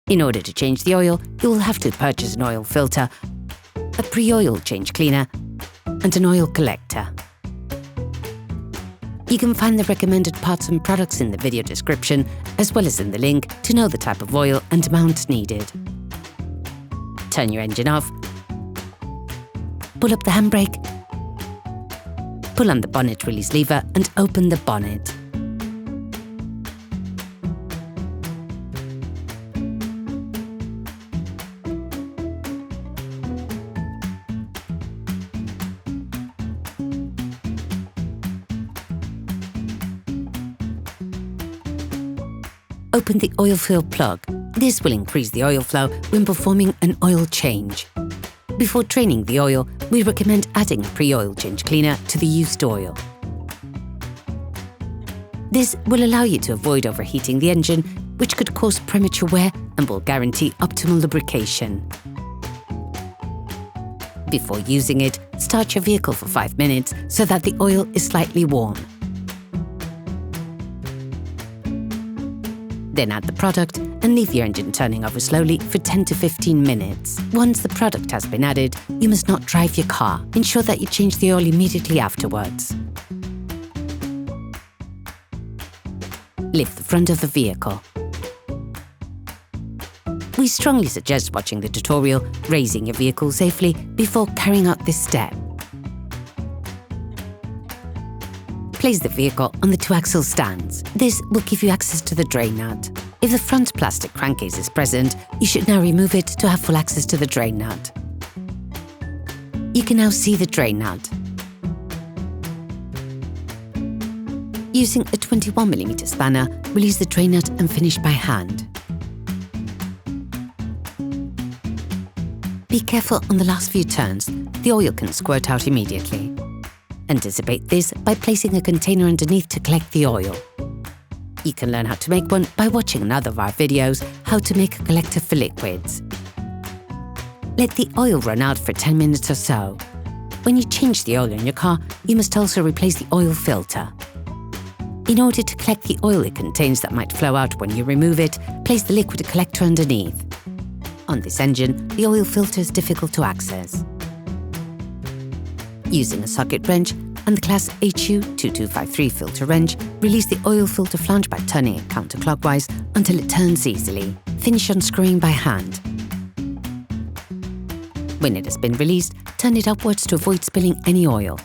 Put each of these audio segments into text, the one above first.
In order to change the oil, you will have to purchase an oil filter, a pre-oil change cleaner, and an oil collector. You can find the recommended parts and products in the video description, as well as in the link to know the type of oil and amount needed. Turn your engine off, pull up the handbrake, pull on the bonnet release lever and open the bonnet. Open the oil fill plug. This will increase the oil flow when performing an oil change. Before draining the oil, we recommend adding a pre-oil change cleaner to the used oil. This will allow you to avoid overheating the engine, which could cause premature wear and will guarantee optimal lubrication. Before using it, start your vehicle for 5 minutes so that the oil is slightly warm. Then add the product and leave your engine turning over slowly for 10 to 15 minutes. Once the product has been added, you must not drive your car. Ensure that you change the oil immediately afterwards. Lift the front of the vehicle. We strongly suggest watching the tutorial, raising your vehicle safely before carrying out this step. Place the vehicle on the 2-axle stands. This will give you access to the drain nut. If the front plastic crankcase is present, you should now remove it to have full access to the drain nut. You can now see the drain nut. Using a 21mm spanner, release the drain nut and finish by hand. Be careful on the last few turns, the oil can squirt out immediately. Anticipate this by placing a container underneath to collect the oil. You can learn how to make one by watching another of our videos, how to make a collector for liquids. Let the oil run out for 10 minutes or so. When you change the oil in your car, you must also replace the oil filter. In order to collect the oil it contains that might flow out when you remove it, place the liquid collector underneath. On this engine, the oil filter is difficult to access. Using a socket wrench and the class HU2253 filter wrench, release the oil filter flange by turning it counterclockwise until it turns easily. Finish unscrewing by hand. When it has been released, turn it upwards to avoid spilling any oil.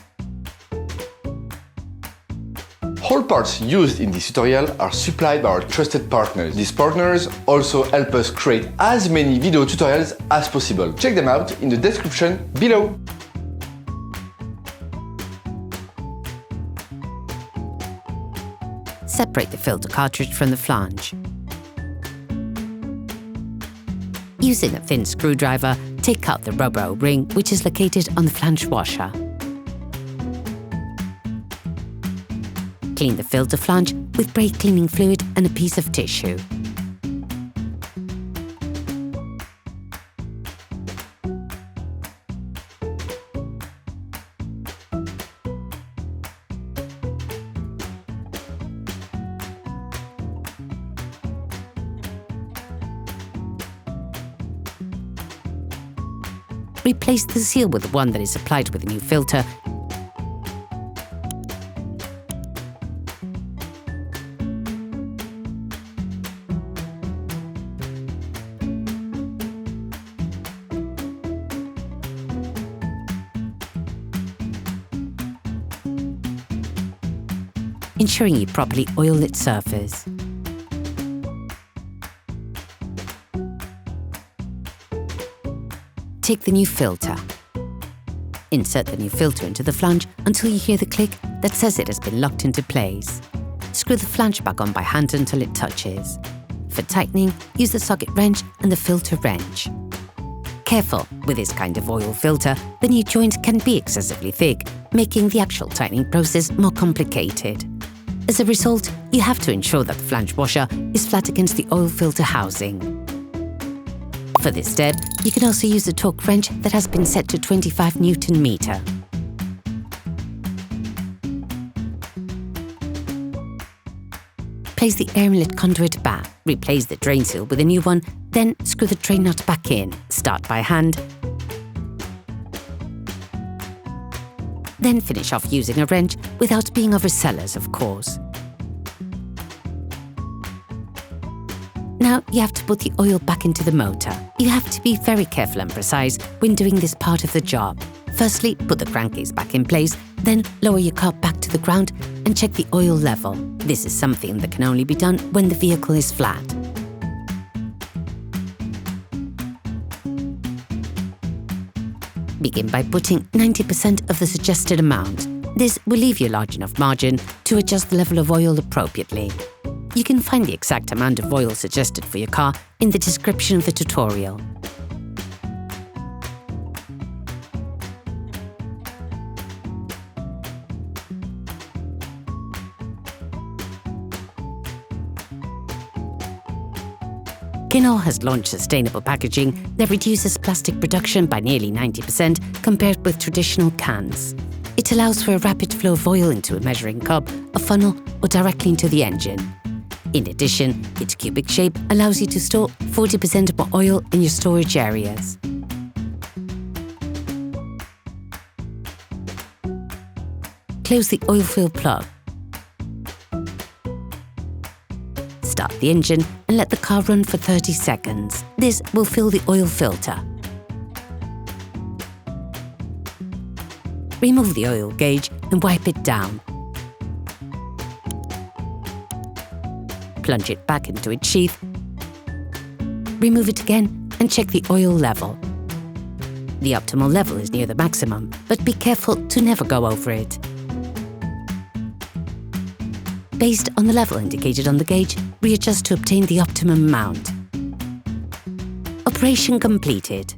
All parts used in this tutorial are supplied by our trusted partners. These partners also help us create as many video tutorials as possible. Check them out in the description below. Separate the filter cartridge from the flange. Using a thin screwdriver, take out the rubber O-ring which is located on the flange washer. Clean the filter flange with brake cleaning fluid and a piece of tissue. Replace the seal with the one that is applied with a new filter. Ensuring you properly oil its surface. Take the new filter. Insert the new filter into the flange until you hear the click that says it has been locked into place. Screw the flange back on by hand until it touches. For tightening, use the socket wrench and the filter wrench. Careful, with this kind of oil filter, the new joint can be excessively thick, making the actual tightening process more complicated. As a result, you have to ensure that the flange washer is flat against the oil filter housing. For this step, you can also use a torque wrench that has been set to 25 Nm. Place the air inlet conduit back. Replace the drain seal with a new one, Then screw the train nut back in, start by hand, then finish off using a wrench without being overzealous, of course. Now you have to put the oil back into the motor. You have to be very careful and precise when doing this part of the job. Firstly, put the crankcase back in place, then lower your car back to the ground and check the oil level. This is something that can only be done when the vehicle is flat. Begin by putting 90% of the suggested amount. This will leave you a large enough margin to adjust the level of oil appropriately. You can find the exact amount of oil suggested for your car in the description of the tutorial. Kinol has launched sustainable packaging that reduces plastic production by nearly 90% compared with traditional cans. It allows for a rapid flow of oil into a measuring cup, a funnel, or directly into the engine. In addition, its cubic shape allows you to store 40% more oil in your storage areas. Close the oil fill plug. Start the engine and let the car run for 30 seconds. This will fill the oil filter. Remove the oil gauge and wipe it down. Plunge it back into its sheath. Remove it again and check the oil level. The optimal level is near the maximum, but be careful to never go over it. Based on the level indicated on the gauge, readjust to obtain the optimum amount. Operation completed.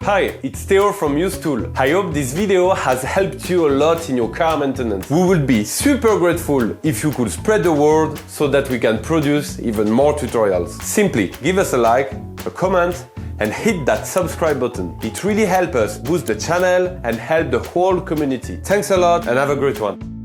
Hi, it's Theo from UseTool. I hope this video has helped you a lot in your car maintenance. We would be super grateful if you could spread the word so that we can produce even more tutorials. Simply give us a like, a comment, and hit that subscribe button. It really helps us boost the channel and help the whole community. Thanks a lot and have a great one.